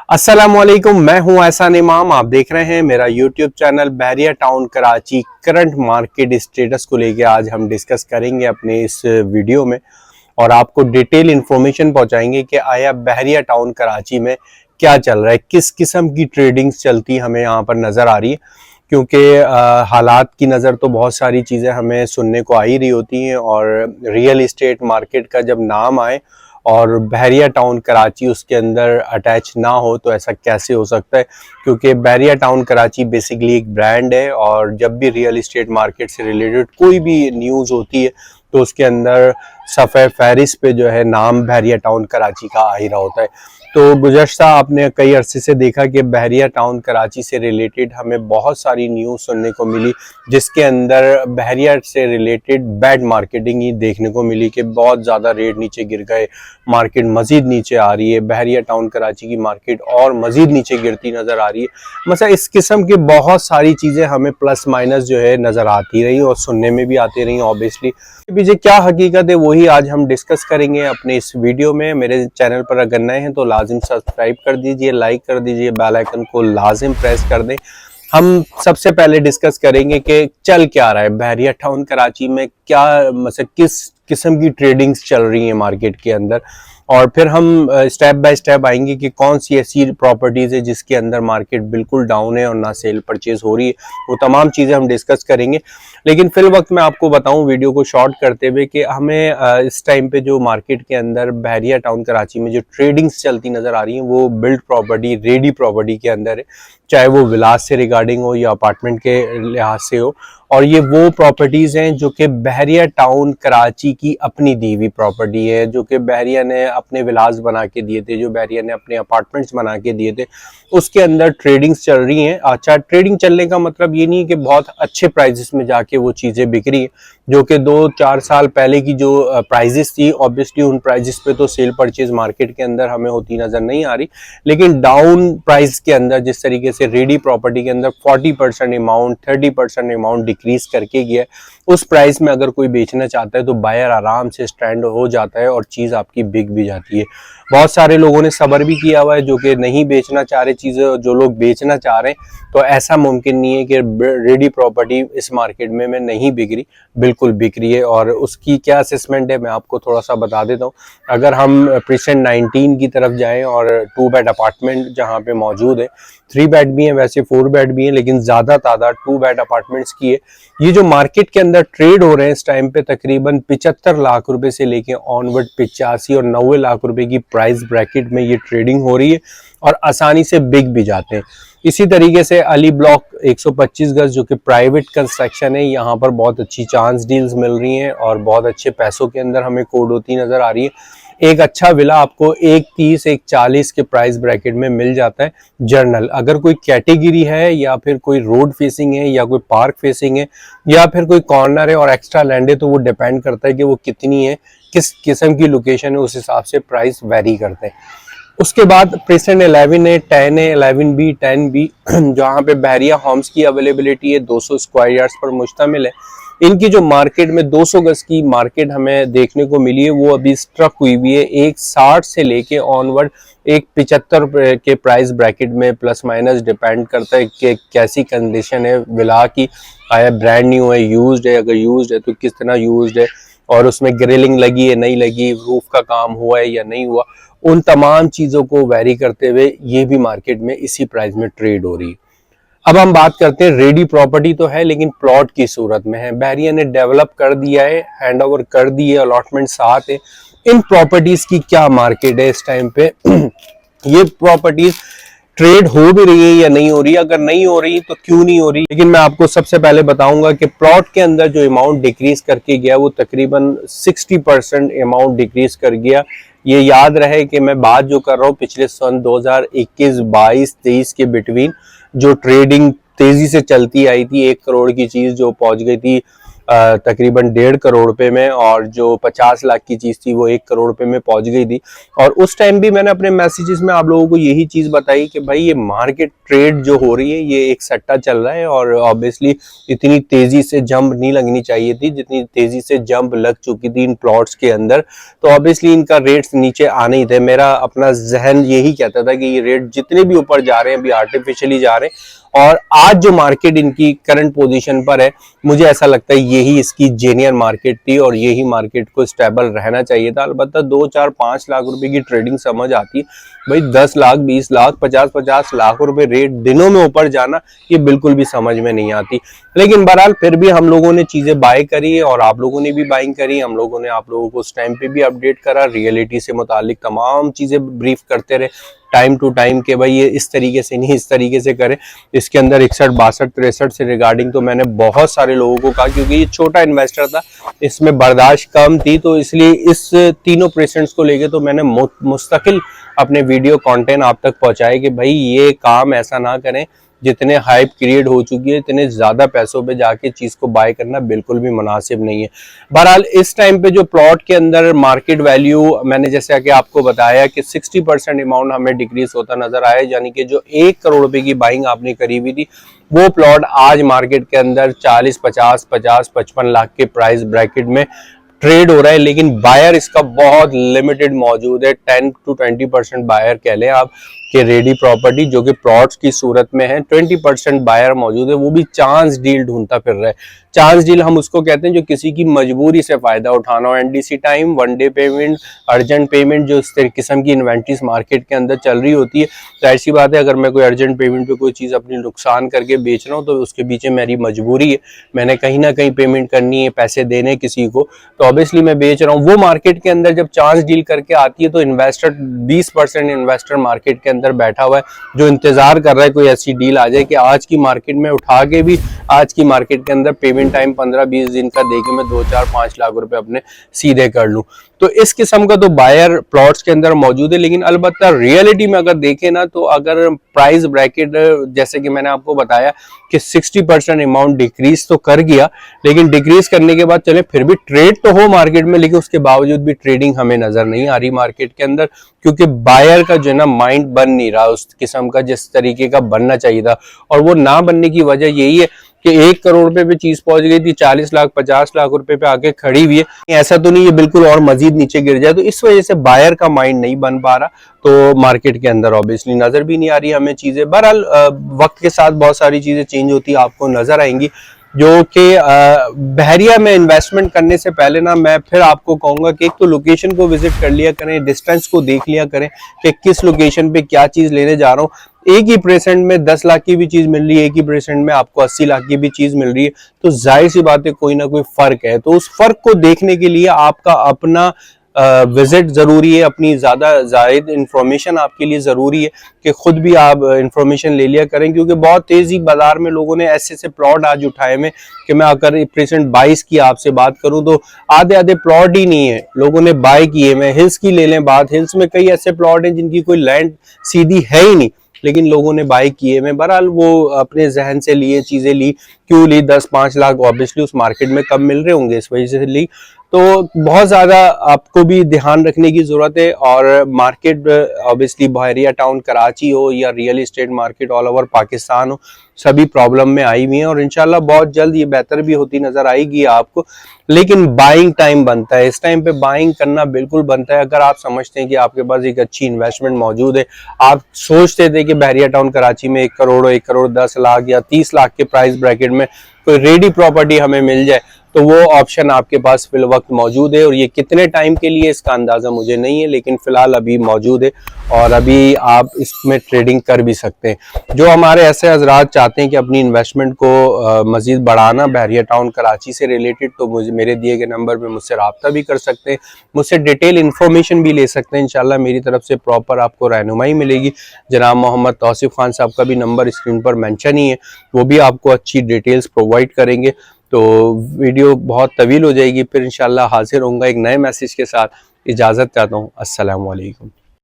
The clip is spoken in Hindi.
अस्सलामुअलैकुम, मैं हूं एहसान इमाम। आप देख रहे हैं मेरा YouTube channel Bahria town Karachi. Current market status को लेके आज हम डिस्कस करेंगे अपने इस वीडियो में और आपको डिटेल इंफॉर्मेशन पहुंचाएंगे कि आया बहरिया टाउन कराची में क्या चल रहा है, किस किस्म की ट्रेडिंग्स चलती हमें यहाँ पर नज़र आ रही है। क्योंकि हालात की नज़र तो बहुत सारी चीज़ें हमें सुनने को आ ही रही होती हैं और रियल इस्टेट मार्केट का जब नाम आए और बहरिया टाउन कराची उसके अंदर अटैच ना हो तो ऐसा कैसे हो सकता है। क्योंकि बहरिया टाउन कराची बेसिकली एक ब्रांड है और जब भी रियल इस्टेट मार्केट से रिलेटेड कोई भी न्यूज़ होती है तो उसके अंदर सफ़े फहरिस्त पे जो है नाम बहरिया टाउन कराची का आ ही रहा होता है। तो गुज़श्ता आपने कई अरसे से देखा कि बहरिया टाउन कराची से रिलेटेड हमें बहुत सारी न्यूज़ सुनने को मिली जिसके अंदर बहरिया से रिलेटेड बैड मार्केटिंग ही देखने को मिली कि बहुत ज़्यादा रेट नीचे गिर गए, मार्केट मज़ीद नीचे आ रही है, बहरिया टाउन कराची की मार्केट और मज़ीद नीचे गिरती नज़र आ रही है। मतलब इस किस्म की बहुत सारी चीज़ें हमें प्लस माइनस जो है नज़र आती रही और सुनने में भी आती रही। ऑब्वियसली पीछे क्या हकीकत है वही आज हम डिस्कस करेंगे अपने इस वीडियो में। मेरे चैनल पर अगर नए हैं तो लाजिम सब्सक्राइब कर दीजिए, लाइक कर दीजिए, बेल आइकन को लाजिम प्रेस कर दें। हम सबसे पहले डिस्कस करेंगे कि चल क्या रहा है बहरिया टाउन कराची में, क्या मतलब किस किस्म की ट्रेडिंग्स चल रही है मार्केट के अंदर, और फिर हम स्टेप बाय स्टेप आएंगे कि कौन सी ऐसी प्रॉपर्टीज है जिसके अंदर मार्केट बिल्कुल डाउन है और ना सेल परचेज हो रही है। वो तमाम चीज़ें हम डिस्कस करेंगे। लेकिन फिल वक्त मैं आपको बताऊं वीडियो को शॉर्ट करते हुए कि हमें इस टाइम पे जो मार्केट के अंदर बहरिया टाउन कराची में जो ट्रेडिंग्स चलती नज़र आ रही हैं वो बिल्ड प्रॉपर्टी, रेडी प्रॉपर्टी के अंदर है। चाहे वो विलास से रिगार्डिंग हो या अपार्टमेंट के लिहाज से हो। और ये वो प्रॉपर्टीज़ हैं जो कि बहरिया टाउन कराची की अपनी दी हुई प्रॉपर्टी है, जो कि बहरिया ने अपने विलास बना के दिए थे, जो बहरिया ने अपने अपार्टमेंट्स बना के दिए थे, उसके अंदर ट्रेडिंग्स चल रही हैं। अच्छा, ट्रेडिंग चलने का मतलब ये नहीं है कि बहुत अच्छे प्राइजेस में जाके वो चीज़ें बिक रही हैं, जो कि 2-4 साल पहले की जो प्राइजेस थी ऑब्वियसली उन प्राइजेस पे तो सेल परचेज मार्केट के अंदर हमें होती नज़र नहीं आ रही। लेकिन डाउन प्राइस के अंदर जिस तरीके से रेडी प्रॉपर्टी के अंदर 40% अमाउंट, 30% अमाउंट डिक्रीज करके गया, उस प्राइस में अगर कोई बेचना चाहता है तो बायर आराम से स्टैंड हो जाता है और चीज़ आपकी बिक भी जाती है। बहुत सारे लोगों ने सब्र भी किया हुआ है जो कि नहीं बेचना चाह रहे चीज़ें, जो लोग बेचना चाह रहे हैं तो ऐसा मुमकिन नहीं है कि रेडी प्रॉपर्टी इस मार्केट में नहीं बिक रही, बिल्कुल बिक रही है। और उसकी क्या असेसमेंट है मैं आपको थोड़ा सा बता देता हूँ। अगर हम प्रेजेंट 19 की तरफ जाएं और 2 बेड अपार्टमेंट जहाँ पे मौजूद है, 3 बेड भी हैं वैसे, 4 बेड भी हैं, लेकिन ज़्यादा तादाद 2 बेड अपार्टमेंट्स की है। ये जो मार्केट के अंदर ट्रेड हो रहे हैं इस टाइम पे तकरीबन 75 लाख रुपए से लेके ऑनवर्ड 85 और 90 लाख रुपए की प्राइस ब्रैकेट में ये ट्रेडिंग हो रही है और आसानी से बिक भी जाते हैं। इसी तरीके से अली ब्लॉक 125 गज जो कि प्राइवेट कंस्ट्रक्शन है, यहाँ पर बहुत अच्छी चांस डील्स मिल रही हैं और बहुत अच्छे पैसों के अंदर हमें कोड होती नजर आ रही है। एक अच्छा विला आपको 130 140 के प्राइस ब्रैकेट में मिल जाता है जर्नल। अगर कोई कैटेगरी है या फिर कोई रोड फेसिंग है या कोई पार्क फेसिंग है या फिर कोई कॉर्नर है और एक्स्ट्रा लैंड है तो वो डिपेंड करता है कि वो कितनी है, किस किस्म की लोकेशन है, उस हिसाब से प्राइस वेरी करते हैं। उसके बाद प्रेसेंट 11 है, 10 है, 11B 10B जहाँ पे बहरिया होम्स की अवेलेबिलिटी है 200 स्क्वायर यार्ड्स पर मुश्तमिल है। इनकी जो मार्केट में 200 गज की मार्केट हमें देखने को मिली है वो अभी स्ट्रक हुई हुई है 160 से लेके ऑनवर्ड 175 के प्राइस ब्रैकेट में, प्लस माइनस डिपेंड करता है कि कैसी कंडीशन है विला की, आया ब्रांड न्यू है, यूज्ड है, अगर यूज्ड है तो किस तरह यूज्ड है, और उसमें ग्रिलिंग लगी है नहीं लगी, रूफ का काम हुआ है या नहीं हुआ, उन तमाम चीज़ों को वैरी करते हुए ये भी मार्केट में इसी प्राइस में ट्रेड हो रही है। अब हम बात करते हैं, रेडी प्रॉपर्टी तो है लेकिन प्लॉट की सूरत में है। बहरिया ने डेवलप कर दिया है, हैंड ओवर कर दी है, अलॉटमेंट साथ है। इन प्रॉपर्टीज की क्या मार्केट है इस टाइम पे ये प्रॉपर्टीज ट्रेड हो भी रही है या नहीं हो रही, अगर नहीं हो रही तो क्यों नहीं हो रही। लेकिन मैं आपको सबसे पहले बताऊंगा कि प्लॉट के अंदर जो अमाउंट डिक्रीज करके गया वो तकरीबन 60% अमाउंट डिक्रीज कर गया। ये याद रहे कि मैं बात जो कर रहा हूँ पिछले सन 2021, 22, 23 के बिटवीन जो ट्रेडिंग तेजी से चलती आई थी, 1 करोड़ की चीज जो पहुंच गई थी तकरीबन 1.5 करोड़ रुपए में, और जो 50 लाख की चीज थी वो 1 करोड़ रुपए में पहुंच गई थी। और उस टाइम भी मैंने अपने मैसेजेस में आप लोगों को यही चीज बताई कि भाई ये मार्केट ट्रेड जो हो रही है ये एक सट्टा चल रहा है, और ऑब्वियसली इतनी तेजी से जंप नहीं लगनी चाहिए थी जितनी तेजी से जंप लग चुकी थी इन प्लॉट्स के अंदर। तो ऑब्वियसली इनका रेट्स नीचे आने ही थे। मेरा अपना जहन यही कहता था कि ये रेट जितने भी ऊपर जा रहे हैं अभी आर्टिफिशियली जा रहे हैं, और आज जो मार्केट इनकी करंट पोजीशन पर है मुझे ऐसा लगता है यही इसकी जेन्युइन मार्केट थी और यही मार्केट को स्टेबल रहना चाहिए था। अलबत्ता 2, 4, 5 लाख रुपए की ट्रेडिंग समझ आती है, भाई 10 लाख, 20 लाख, 50 लाख रुपए रेट दिनों में ऊपर जाना ये बिल्कुल भी समझ में नहीं आती। लेकिन बहरहाल फिर भी हम लोगों ने चीजें बाय करी और आप लोगों ने भी बाइंग करी। हम लोगों ने आप लोगों को उस टाइम पे भी अपडेट करा, रियलिटी से मुतालिक तमाम चीजें ब्रीफ करते रहे टाइम टू टाइम के भाई ये इस तरीके से नहीं इस तरीके से करें। इसके अंदर 61, 62, 63 से रिगार्डिंग तो मैंने बहुत सारे लोगों को कहा, क्योंकि ये छोटा इन्वेस्टर था, इसमें बर्दाश्त कम थी, तो इसलिए इस तीनों प्रेसेंट्स को लेके तो मैंने मुस्तकिल अपने वीडियो कंटेंट आप तक पहुंचाए कि भाई ये काम ऐसा ना करें। जितने हाइप क्रिएट हो चुकी है इतने ज्यादा पैसों पे जाके चीज को बाय करना बिल्कुल भी मुनासिब नहीं है। बहरहाल इस टाइम पे जो प्लॉट के अंदर मार्केट वैल्यू मैंने जैसे कि आपको बताया कि 60% अमाउंट हमें डिक्रीज होता नजर आया, यानी कि जो 1 करोड़ रुपए की बाइंग आपने करी हुई थी वो प्लॉट आज मार्केट के अंदर 40, 50, 55 लाख के प्राइस ब्रैकेट में ट्रेड हो रहा है। लेकिन बायर इसका बहुत लिमिटेड मौजूद है, 10 to 20% बायर कह लें आप कि रेडी प्रॉपर्टी जो कि प्लॉट्स की सूरत में है, 20% बायर मौजूद है, वो भी चांस डील ढूंढता फिर रहा है। चांस डील हम उसको कहते हैं जो किसी की मजबूरी से फायदा उठाना हो, NDC time, 1 day payment, urgent payment, जो इस किस्म की इन्वेंट्रीज मार्केट के अंदर चल रही होती है। जाहिर सी बात है अगर मैं कोई अर्जेंट पेमेंट पे कोई चीज अपनी नुकसान करके बेच रहा हूँ तो उसके पीछे मेरी मजबूरी है, मैंने कहीं ना कहीं पेमेंट करनी है, पैसे देने किसी को, तो ऑब्वियसली मैं बेच रहा हूँ। वो मार्केट के अंदर जब चांस डील करके आती है तो इन्वेस्टर 20% इन्वेस्टर मार्केट के अंदर बैठा हुआ है जो इंतजार कर रहा है कोई ऐसी डील आ जाए कि आज की मार्केट में उठा के भी आज की मार्केट के अंदर पेमेंट टाइम 15-20 दिन का देके मैं 2, 4, 5 लाख रुपए अपने सीधे कर लूं। तो इस किस्म का तो बायर प्लॉट्स के अंदर मौजूद है। लेकिन अलबत्ता रियलिटी में अगर देखें ना तो अगर प्राइस ब्रैकेट जैसे कि मैंने आपको बताया कि 60% अमाउंट डिक्रीज तो कर गया, लेकिन डिक्रीज करने के बाद चले फिर भी ट्रेड तो हो मार्केट में, लेकिन उसके बावजूद भी ट्रेडिंग हमें नजर नहीं आ रही मार्केट के अंदर, क्योंकि बायर का जो है ना माइंड बन नहीं रहा उस किस्म का जिस तरीके का बनना चाहिए था। और वो ना बनने की वजह यही है कि 1 करोड़ रुपए पे चीज पहुंच गई थी, 40 लाख 50 लाख रुपए पे आके खड़ी हुई है। ऐसा तो नहीं है बिल्कुल और मजीद नीचे गिर जाए, तो इस वजह से बायर का माइंड नहीं बन पा रहा, तो मार्केट के अंदर ऑब्वियसली नजर भी नहीं आ रही हमें चीजें। बहरहाल वक्त के साथ बहुत सारी चीजें चेंज होती आपको नजर आएंगी, जो कि बहरिया में इन्वेस्टमेंट करने से पहले ना मैं फिर आपको कहूंगा कि एक तो लोकेशन को विजिट कर लिया करें, डिस्टेंस को देख लिया करें कि किस लोकेशन पे क्या चीज लेने जा रहा हूँ। एक ही परसेंट में 10 लाख की भी चीज मिल रही है, एक ही परसेंट में आपको 80 लाख की भी चीज मिल रही है, तो जाहिर सी बात है कोई ना कोई फर्क है। तो उस फर्क को देखने के लिए आपका अपना विजिट जरूरी है, अपनी ज्यादा जायद इंफॉर्मेशन आपके लिए जरूरी है कि खुद भी आप इंफॉर्मेशन ले लिया करें, क्योंकि बहुत तेजी बाजार में लोगों ने ऐसे प्लॉट आज उठाए में कि मैं अगर प्रेजेंट 22 की आपसे बात करूं तो आधे आधे प्लॉट ही नहीं है लोगों ने बाय किए। मैं हिल्स की ले लें बात, हिल्स में कई ऐसे प्लॉट हैं जिनकी कोई लैंड सीधी है ही नहीं, लेकिन लोगों ने बाय किए में। बहरहाल वो अपने जहन से लिए चीजें ली, क्यों ली, 10-5 लाख ऑब्वियसली उस मार्केट में कम मिल रहे होंगे इस वजह से ली। तो बहुत ज्यादा आपको भी ध्यान रखने की जरूरत है। और मार्केट ऑब्वियसली बहरिया टाउन कराची हो या real estate market all over Pakistan हो, सभी प्रॉब्लम में आई हुई है और इंशाल्लाह बहुत जल्द ये बेहतर भी होती नजर आएगी आपको। लेकिन बाइंग टाइम बनता है, इस टाइम पे बाइंग करना बिल्कुल बनता है। अगर आप समझते हैं कि आपके पास एक अच्छी इन्वेस्टमेंट मौजूद है, आप सोचते थे कि बहरिया टाउन कराची में 1 करोड़ 1 करोड़ 10 लाख या 30 लाख के प्राइस ब्रैकेट में कोई रेडी प्रॉपर्टी हमें मिल जाए, तो वो ऑप्शन आपके पास फिल वक्त मौजूद है। और ये कितने टाइम के लिए इसका अंदाजा मुझे नहीं है, लेकिन फिलहाल अभी मौजूद है और अभी आप इसमें ट्रेडिंग कर भी सकते हैं। जो हमारे ऐसे हजरात चाहते हैं कि अपनी इन्वेस्टमेंट को मजीद बढ़ाना बहरिया टाउन कराची से रिलेटेड, तो मुझे मेरे दिए गए नंबर पे मुझसे रब्ता भी कर सकते हैं, मुझसे डिटेल इन्फॉर्मेशन भी ले सकते हैं। इंशाल्लाह मेरी तरफ से प्रॉपर आपको रहनुमाई मिलेगी। जनाब मोहम्मद तौसीफ खान साहब का भी नंबर स्क्रीन पर मेंशन ही है, वो भी आपको अच्छी डिटेल्स प्रोवाइड करेंगे। तो वीडियो बहुत तवील हो जाएगी, फिर इंशाल्लाह हाजिर होऊंगा एक नए मैसेज के साथ। इजाज़त चाहता हूँ। अस्सलाम वालेकुम।